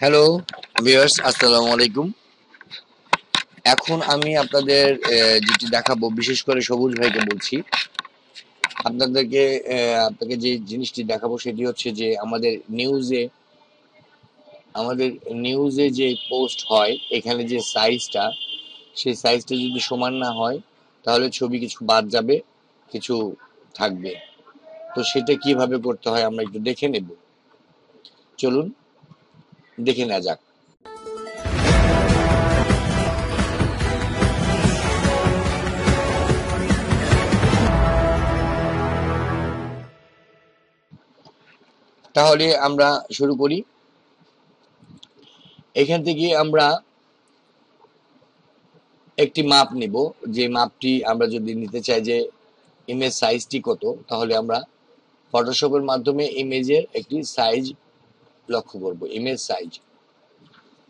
Hello viewers, আসসালামু আলাইকুম। এখন আমি আপনাদের যেটি দেখাবো, বিশেষ করে সবুজ ভাইকে বলছি আপনাদেরকে। আপনাকে যে জিনিসটি দেখাবো সেটি হচ্ছে যে আমাদের নিউজে যে পোস্ট হয়, এখানে যে সাইজটা, সেই সাইজটা যদি সমান না হয় তাহলে ছবি কিছু বাদ যাবে, কিছু থাকবে। তো সেটা কিভাবে করতে হয় আমরা একটু দেখে নেব। চলুন দেখে নেওয়া যাক। তাহলে আমরা শুরু করি। এখান থেকে আমরা একটি মাপ নিব। যে মাপটি আমরা যদি নিতে চাই যে ইমেজ সাইজটি কত, তাহলে আমরা ফটোশপের মাধ্যমে ইমেজের একটি সাইজ লক্ষ্য করব। ইমেজ সাইজ,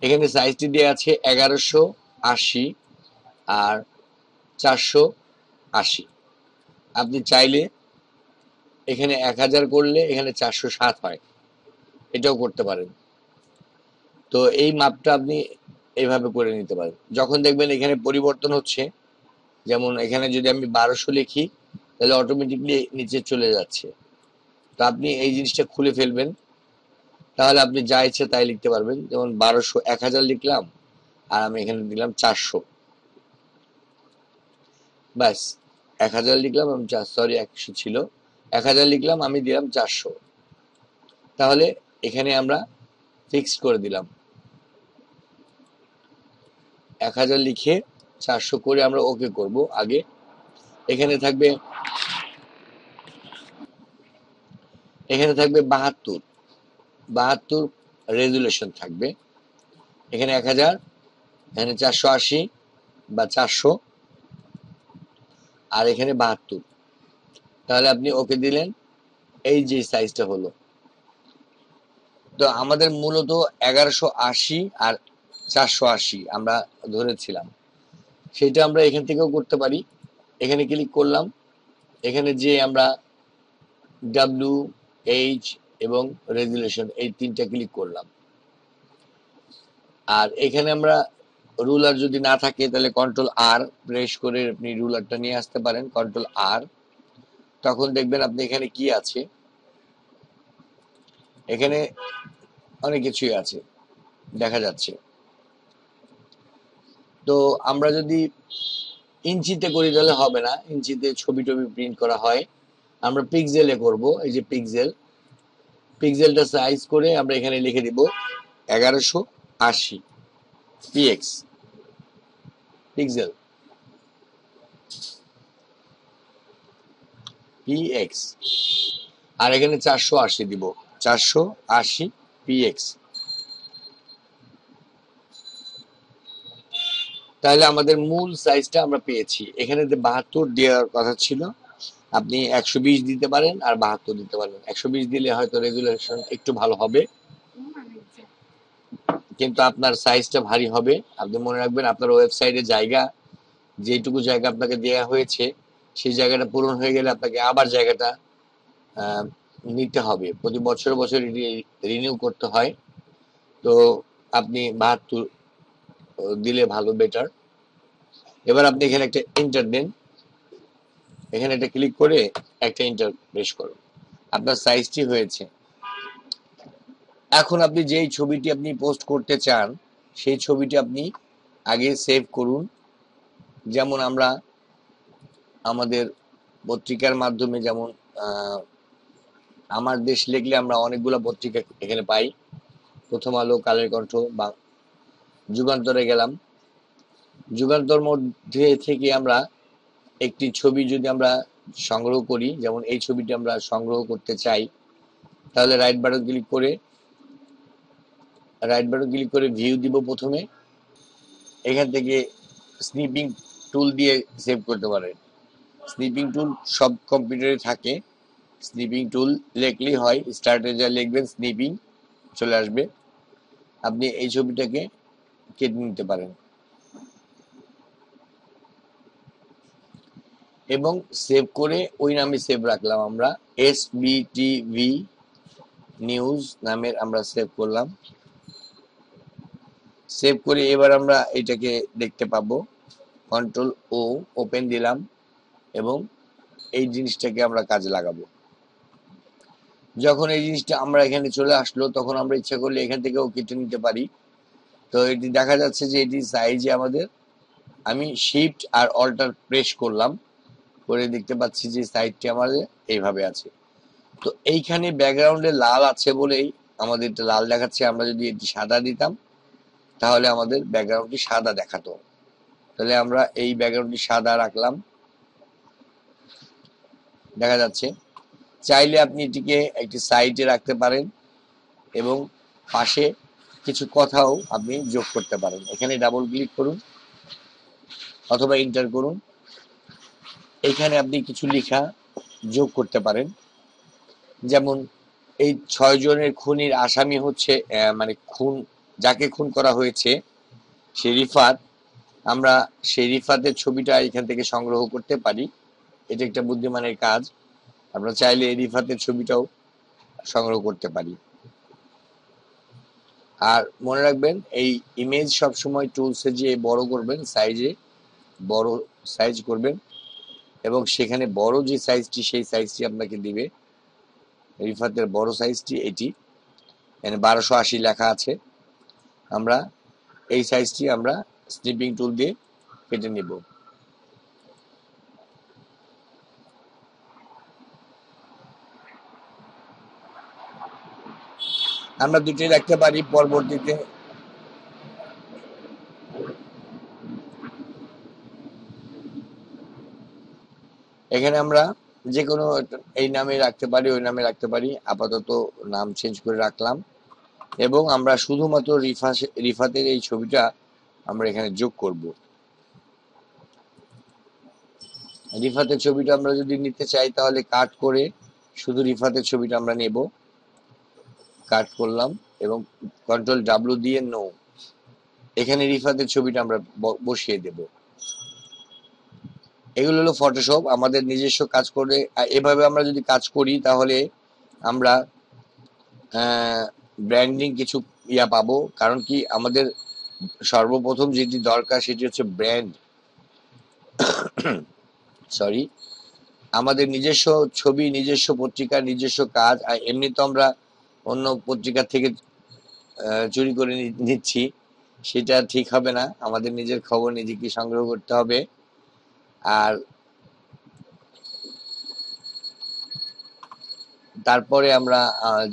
এখানে সাইজটি দেওয়া আছে 1180 আর 480। আপনি চাইলে এখানে 1000 করলে এখানে 407 হয়, এটাও করতে পারেন। তো এই মাপটা আপনি এইভাবে করে নিতে পারেন। যখন দেখবেন এখানে পরিবর্তন হচ্ছে, যেমন এখানে যদি আমি 1200 লিখি তাহলে অটোমেটিকলি নিচে চলে যাচ্ছে। তো আপনি এই জিনিসটা খুলে ফেলবেন, তাহলে আপনি যা ইচ্ছে তাই লিখতে পারবেন। যেমন 1200, 1000 লিখলাম আর আমি এখানে দিলাম 400, ব্যাস। 1000 লিখলাম, আমি সরি 100 ছিল, 1000 লিখলাম, আমি দিলাম 400। তাহলে এখানে আমরা ফিক্সড করে দিলাম। 1000 লিখে 400 করে আমরা ওকে করব আগে। এখানে থাকবে 72 রেজুলেশন থাকবে। এখানে 1000, এখানে 480 বা 400, আর এখানে 72। তাহলে আপনি ওকে দিলেন, এই যে সাইজটা হলো। তো আমাদের মূলত 1180 আর 480 আমরা ধরেছিলাম, সেটা আমরা এখান থেকেও করতে পারি। এখানে ক্লিক করলাম, এখানে যে আমরা ডাব্লিউ, এইচ এবং রেজুলেশন, এই তিনটা ক্লিক করলাম। আর এখানে আমরা রুলার যদি না থাকে তাহলে কন্ট্রোল আর প্রেস করে আপনি রুলারটা নিয়ে আসতে পারেন, কন্ট্রোল আর। তখন দেখবেন আপনি এখানে কি আছে, এখানে অনেক কিছুই আছে দেখা যাচ্ছে। তো আমরা যদি ইঞ্চিতে করি তাহলে হবে না, ইঞ্চিতে ছবি টবি প্রিন্ট করা হয়। আমরা পিক্সেলে করব। এই যে পিক্সেলটা সাইজ করে আমরা এখানে লিখে দিব 1180 পিএক্স, পিক্সেল পিএক্স। আর এখানে 480 দিব, 480 পিএক্স। তাহলে আমাদের মূল সাইজটা আমরা পেয়েছি। এখানে যে 72 দেওয়ার কথা ছিল, আপনি 120 দিতে পারেন আর 72 দিতে পারেন। 120 দিলে হয়তো রেজুলেশন একটু ভালো হবে, কিন্তু আপনার সাইজটা ভারী হবে। আপনি মনে রাখবেন, আপনার ওয়েবসাইটে জায়গা, যেটুকু জায়গা আপনাকে দেওয়া হয়েছে সেই জায়গাটা পূরণ হয়ে গেলে আপনাকে আবার জায়গাটা নিতে হবে। প্রতি বছর বছর রিনিউ করতে হয়। তো আপনি 72 দিলে ভালো, বেটার। এবার আপনি এখানে একটা এন্টার দেন, এখানে একটা ক্লিক করে একটা এন্টার প্রেস করুন, আপনার সাইজটি হয়েছে। এখন আপনি যেই ছবিটি আপনি পোস্ট করতে চান সেই ছবিটি আপনি আগে সেভ করুন। যেমন আমরা আমাদের পত্রিকার মাধ্যমে, যেমন আমার দেশ লিখলে আমরা অনেকগুলো পত্রিকা এখানে পাই। প্রথম আলো, কালের কণ্ঠ বা যুগান্তরে গেলাম। যুগান্তর মধ্যে থেকে আমরা একটি ছবি যদি আমরা সংগ্রহ করি, যেমন এই ছবিটি আমরা সংগ্রহ করতে চাই, তাহলে রাইট বাটন ক্লিক করে ভিউ দিব প্রথমে। এখান থেকে স্নিপিং টুল দিয়ে সেভ করতে পারেন। স্নিপিং টুল সব কম্পিউটারে থাকে। স্নিপিং টুল লিখলেই হয়, স্টার্টে যা লিখবেন স্নিপিং চলে আসবে। আপনি এই ছবিটাকে কেটে নিতে পারেন এবং সেভ করে ওই নামে সেভ রাখলাম আমরা। SBTV নিউজ নামের আমরা সেভ করলাম। সেভ করে এবার আমরা এটাকে দেখতে পাবো। কন্ট্রোল ও ওপেন দিলাম এবং এই জিনিসটাকে আমরা কাজে লাগাবো। যখন এই জিনিসটা আমরা এখানে চলে আসলো তখন আমরা ইচ্ছা করলে এখান থেকেও কেটে নিতে পারি। তো এটি দেখা যাচ্ছে যে এটি সাইজে আমাদের, আমি শিফট আর অল্টার প্রেস করলাম, করে দেখতে পাচ্ছি যে সাইডটি আমাদের এইভাবে আছে। তো এইখানে ব্যাকগ্রাউন্ডে লাল আছে বলেই আমাদের এটা লাল দেখাচ্ছে। আমরা যদি এটি সাদা দিতাম তাহলে আমাদের ব্যাকগ্রাউন্ডটি সাদা দেখাতো। তাহলে আমরা এই ব্যাকগ্রাউন্ডটি সাদা রাখলাম, দেখা যাচ্ছে। চাইলে আপনি এটিকে একটি সাইডে রাখতে পারেন এবং পাশে কিছু কথাও আপনি যোগ করতে পারেন। এখানে ডাবল ক্লিক করুন অথবা এন্টার করুন। এখানে আপনি কিছু লেখা যোগ করতে পারেন, যেমন এই 6 জনের খুনির আসামি হচ্ছে মানে যাকে খুন করা হয়েছে সে রিফাত। আমরা সেই রিফাতের ছবিটা এখান থেকে সংগ্রহ করতে পারি। এটা একটা বুদ্ধিমানের কাজ। আমরা চাইলে এই রিফাতের ছবিটাও সংগ্রহ করতে পারি। আর মনে রাখবেন এই ইমেজ সবসময় টুলসে যে বড় করবেন, সাইজে বড় সাইজ করবেন এবং সেখানে বড় যে সাইজটি সেই সাইজটি আপনাকে দিবে। রিফাতের বড় সাইজটি এটি, এখানে 1280 লেখা আছে। আমরা এই সাইজটি আমরা স্নিপিং টুল দিয়ে কেটে নিব। আমরা দুটোই রাখতে পারি পরবর্তীতে। এখানে আমরা যে কোনো এই নামে রাখতে পারি, ওই নামে রাখতে পারি। আপাতত নাম চেঞ্জ করে রাখলাম এবং আমরা শুধুমাত্র রিফাতের এই ছবিটা আমরা এখানে যোগ করব। রিফাতের ছবিটা আমরা যদি নিতে চাই তাহলে কাট করে শুধু রিফাতের ছবিটা আমরা নেব। কাট করলাম এবং কন্ট্রোল ডাব্লিউ দিয়ে নো, এখানে রিফাতের ছবিটা আমরা বসিয়ে দেব। এগুলো হলো ফটোশপ, আমাদের নিজস্ব কাজ করে। এভাবে আমরা যদি কাজ করি তাহলে আমরা ব্র্যান্ডিং কিছু পাবো। কারণ কি, আমাদের সর্বপ্রথম যেটি দরকার সেটি হচ্ছে ব্র্যান্ড। সরি, আমাদের নিজস্ব ছবি, নিজস্ব পত্রিকা, নিজস্ব কাজ। আর এমনি তো আমরা অন্য পত্রিকা থেকে চুরি করে নিচ্ছি, সেটা ঠিক হবে না। আমাদের নিজের খবর নিজেকে সংগ্রহ করতে হবে। আর তারপরে আমরা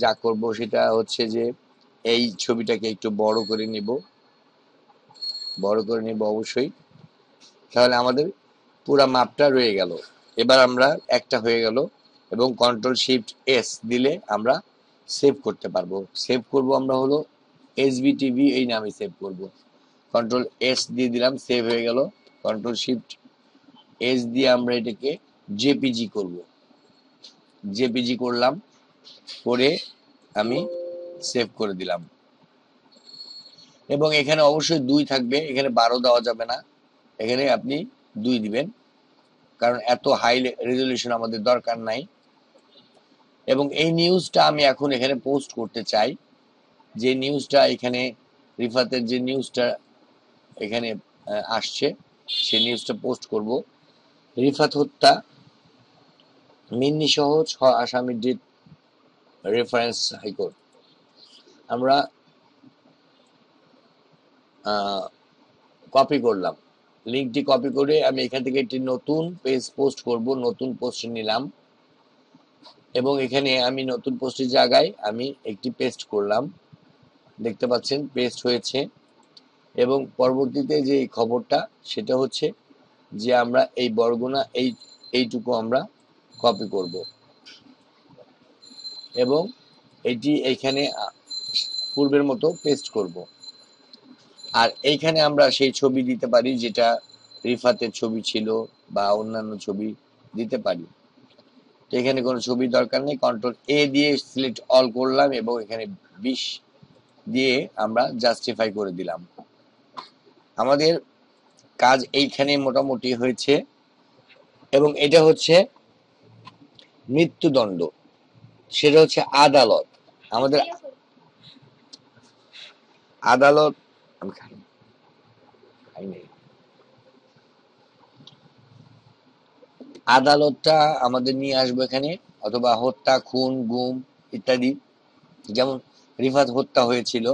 যা করব সেটা হচ্ছে যে এই ছবিটাকে একটু বড় করে নিব, অবশ্যই। তাহলে আমাদের পুরো মাপটা রয়ে গেল। এবার আমরা একটা হয়ে গেল এবং কন্ট্রোল শিফট এস দিলে আমরা সেভ করতে পারবো। সেভ করব আমরা হলো এসবিটিভি এই নামে সেভ করব। কন্ট্রোল এস দিয়ে দিলাম, সেভ হয়ে গেল। কন্ট্রোল শিফট এস দিয়ে আমরা এটাকে জেপিজি করব। জেপিজি করলাম, করে আমি সেভ করে দিলাম। এবং এখানে অবশ্যই 2 থাকবে, এখানে 12 দেওয়া যাবে না, এখানে আপনি 2 দিবেন, কারণ এত হাই রেজলিউশন আমাদের দরকার নাই। এবং এই নিউজটা আমি এখন এখানে পোস্ট করতে চাই। যে নিউজটা এখানে রিফাতের যে নিউজটা এখানে আসছে সেই নিউজটা পোস্ট করব। রিফাত হত্যা, মিন্নি সহ 6 আসামি ডিট, রেফারেন্স হাইকোর্ট। আমরা কপি করলাম, লিঙ্কটি কপি করে আমি এখান থেকে একটি নতুন পেজ পোস্ট করব। নতুন পোস্ট নিলাম এবং এখানে আমি নতুন পোস্টের জায়গায় আমি একটি পেস্ট করলাম। দেখতে পাচ্ছেন পেস্ট হয়েছে। এবং পরবর্তীতে যে খবরটা সেটা হচ্ছে যে আমরা এই বরগুনা এইটুকু আমরা কপি করব এবং এটি এইখানে পূর্বের মতো পেস্ট করব। আর এইখানে আমরা সেই ছবি দিতে পারি যেটা রিফাতের ছবি ছিল বা অন্যান্য ছবি দিতে পারি। তো এখানে কোনো ছবি দরকার নেই, কন্ট্রোল এ দিয়ে সিলেক্ট অল করলাম এবং এখানে 20 দিয়ে আমরা জাস্টিফাই করে দিলাম। আমাদের কাজ এইখানে মোটামুটি হয়েছে। এবং এটা হচ্ছে মৃত্যুদণ্ড, সেটা হচ্ছে আদালত। আমাদের আদালত আমি খাইনি, খাইনি। আদালতটা আমাদের নিয়ে আসবো এখানে, অথবা হত্যা, খুন, গুম ইত্যাদি। যেমন রিফাত হত্যা হয়েছিল,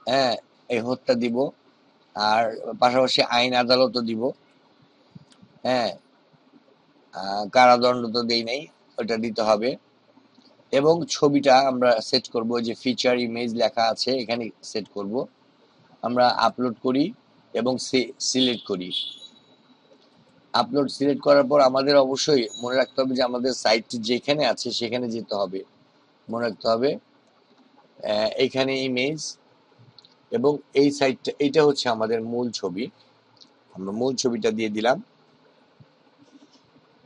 হ্যাঁ, এই হত্যা দিব। আর পাশাপাশি আইন আদালতও দিব, হ্যাঁ। কারাদণ্ড তো দেই নাই, ওটা দিতে হবে। এবং ছবিটা আমরা সেট করব, যে ফিচার ইমেজ লেখা আছে এখানে সেট করব, আমরা আপলোড করি এবং সিলেক্ট করি। আপলোড সিলেক্ট করার পর আমাদের অবশ্যই মনে রাখতে হবে যে আমাদের সাইটটি যেখানে আছে সেখানে যেতে হবে। মনে রাখতে হবে এইখানে ইমেজ, এবং এই সাইটটা, এইটা হচ্ছে আমাদের মূল ছবি। আমরা মূল ছবিটা দিয়ে দিলাম,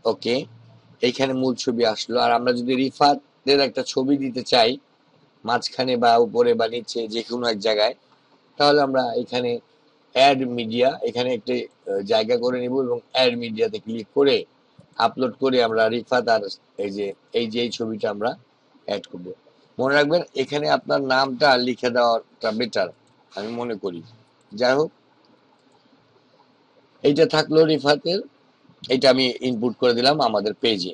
ওকে। এইখানে মূল ছবি আসলো। আর আমরা যদি রিফাতের একটা ছবি দিতে চাই মাঝখানে বা উপরে বা নিচে যে কোনো এক জায়গায়, তাহলে আমরা এখানে অ্যাড মিডিয়া, এখানে একটি জায়গা করে নিব এবং অ্যাড মিডিয়াতে ক্লিক করে আপলোড করে আমরা রিফাত আর এই ছবিটা আমরা অ্যাড করব। মনে রাখবেন এখানে আপনার নামটা লিখে দেওয়াটা বেটার, আমি মনে করি। যাই হোক, এইটা থাকলো রিফাতের, এটা আমি ইনপুট করে দিলাম আমাদের পেজে।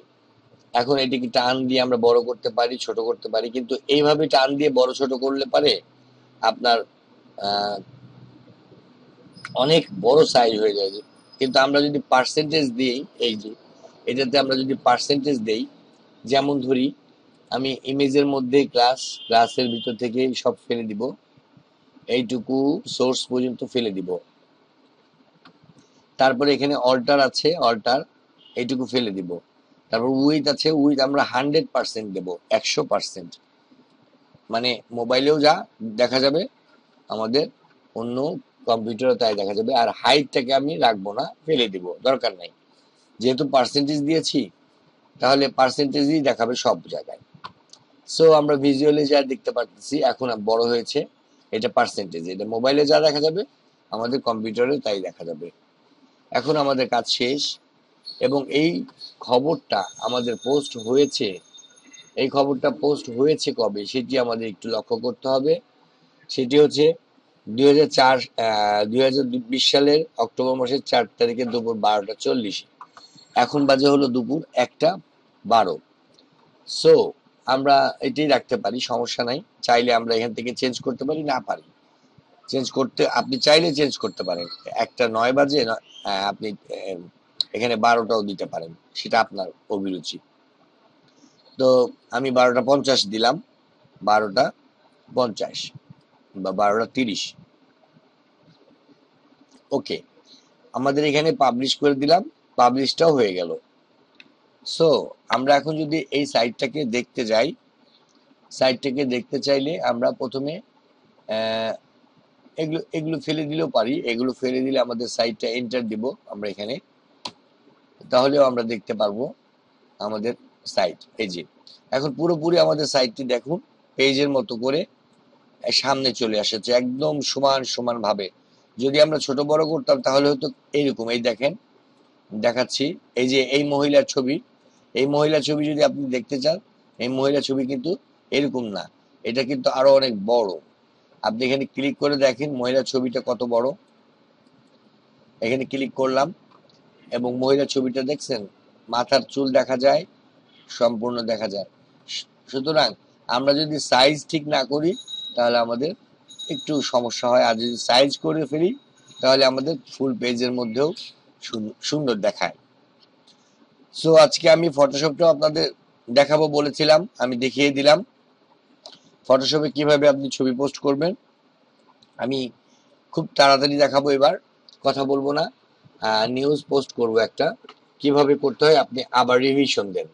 এখন এটিকে টান দিয়ে আমরা বড় করতে পারি, ছোট করতে পারি, কিন্তু এইভাবে টান দিয়ে বড় ছোট করলে পারে আপনার আহ, অনেক বড় সাইজ হয়ে যায়। কিন্তু আমরা যদি পার্সেন্টেজ দিই, এই যে এটাতে আমরা যদি পার্সেন্টেজ দেই, যেমন ধরি আমি ইমেজের মধ্যে ক্লাসের ভিতর থেকে সব ফেলে দিব, এইটুকু সোর্স পর্যন্ত ফেলে দিব। তারপরে এখানে অল্টার আছে, অল্টার এইটুকু ফেলে দিব। তারপর উইথ আছে, উইথ আমরা 100% দেব, 100%। মানে মোবাইলেও যা দেখা যাবে, আমাদের অন্য কম্পিউটারও তাই দেখা যাবে। আর হাইটটাকে আমি রাখবো না, ফেলে দিব, দরকার নাই। যেহেতু পার্সেন্টেজ দিয়েছি, তাহলে পার্সেন্টেজই দেখাবে সব জায়গায়। সো আমরা ভিজুয়ালি যা দেখতে পাচ্ছি এখন বড় হয়েছে, এটা পার্সেন্টেজ। এটা মোবাইলে যা দেখা যাবে আমাদের কম্পিউটারে তাই দেখা যাবে। এখন আমাদের কাজ শেষ, এবং এই খবরটা আমাদের পোস্ট হয়েছে, এই খবরটা পোস্ট হয়েছে কবে সেটি আমাদের একটু লক্ষ্য করতে হবে। সেটি হচ্ছে 2020 সালের অক্টোবর মাসের 4 তারিখে দুপুর 12টা 40। এখন বাজে হলো দুপুর 1টা 12। সো আমরা এটাই রাখতে পারি, সমস্যা নাই। চাইলে আমরা এখান থেকে চেঞ্জ করতে পারি, না পারি চেঞ্জ করতে, আপনি চাইলে চেঞ্জ করতে পারেন। 1টা 9 বাজে, আপনি এখানে 12টাও দিতে পারেন, সেটা আপনার অভিরুচি। তো আমি 12টা 50 দিলাম, 12টা 50 বা 12টা 30। ওকে, আমাদের এখানে পাবলিশ করে দিলাম, পাবলিশটাও হয়ে গেল। সো আমরা এখন যদি এই সাইটটাকে দেখতে যাই, সাইটটাকে দেখতে চাইলে আমরা প্রথমে এগুলো এগুলো ফেলে দিলেও পারি। এগুলো ফেলে দিলে আমাদের সাইটটা এন্টার দিব আমরা এখানে, তাহলেও আমরা দেখতে পারবো আমাদের সাইট। এই যে এখন পুরোপুরি আমাদের সাইটটি দেখুন, পেজের মতো করে সামনে চলে এসেছে একদম সমান সমান ভাবে। যদি আমরা ছোট বড় করতাম তাহলে হয়তো এইরকম, এই দেখেন দেখাচ্ছি, এই যে এই মহিলার ছবি, এই মহিলার ছবি যদি আপনি দেখতে চান, এই মহিলার ছবি কিন্তু এরকম না, এটা কিন্তু আরো অনেক বড়। আপনি এখানে ক্লিক করে দেখেন মহিলার ছবিটা কত বড়। এখানে ক্লিক করলাম এবং মহিলার ছবিটা দেখছেন, মাথার চুল দেখা যায়, সম্পূর্ণ দেখা যায়। সুতরাং আমরা যদি সাইজ ঠিক না করি তাহলে আমাদের একটু সমস্যা হয়, আর যদি সাইজ করে ফেলি তাহলে আমাদের ফুল পেজের মধ্যেও সুন্দর দেখায়। সো আজকে আমি ফটোশপটাও আপনাদের দেখাবো বলেছিলাম, আমি দেখিয়ে দিলাম ফটোশপে কিভাবে আপনি ছবি পোস্ট করবেন। আমি খুব তাড়াতাড়ি দেখাবো, এবার কথা বলবো না, নিউজ পোস্ট করব একটা, কিভাবে করতে হয় আপনি আবার রিভিশন দেন।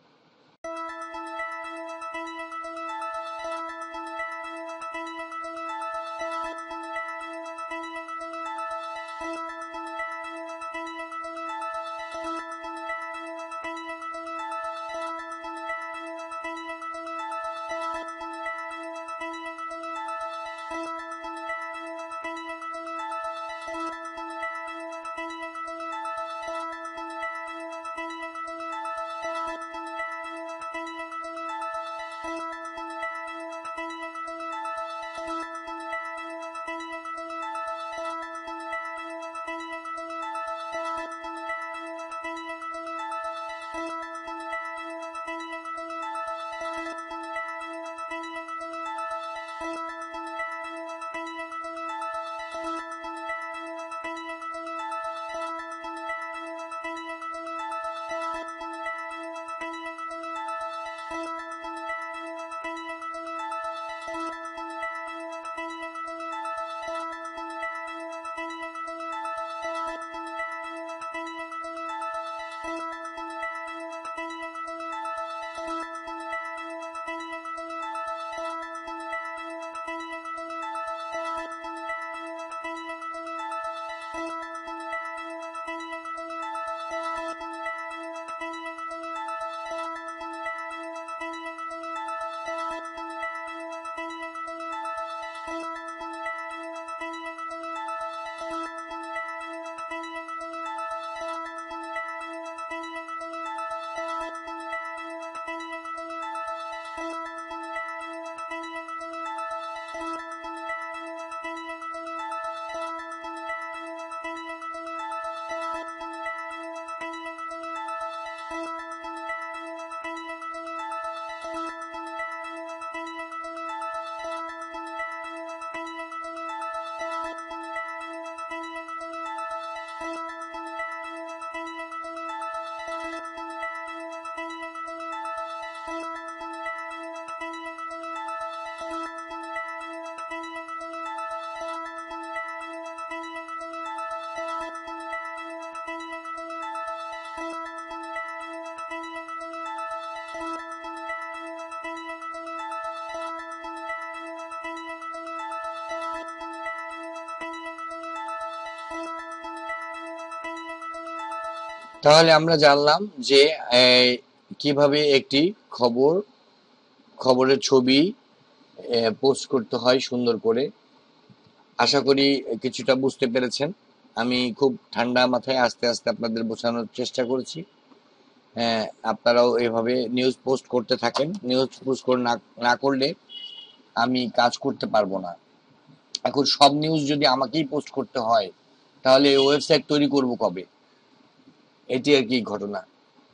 তাহলে আমরা জানলাম যে কিভাবে একটি খবরের ছবি পোস্ট করতে হয় সুন্দর করে। আশা করি কিছুটা বুঝতে পেরেছেন। আমি খুব ঠান্ডা মাথায় আস্তে আস্তে আপনাদের বোঝানোর চেষ্টা করেছি। আপনারাও এভাবে নিউজ পোস্ট করতে থাকেন। নিউজ পোস্ট না করলে আমি কাজ করতে পারবো না। এখন সব নিউজ যদি আমাকেই পোস্ট করতে হয়, তাহলে ওয়েবসাইট তৈরি করব কবে? এটি আর কি ঘটনা।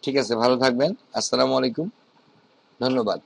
ঠিক আছে, ভালো থাকবেন। আসসালামু আলাইকুম, ধন্যবাদ।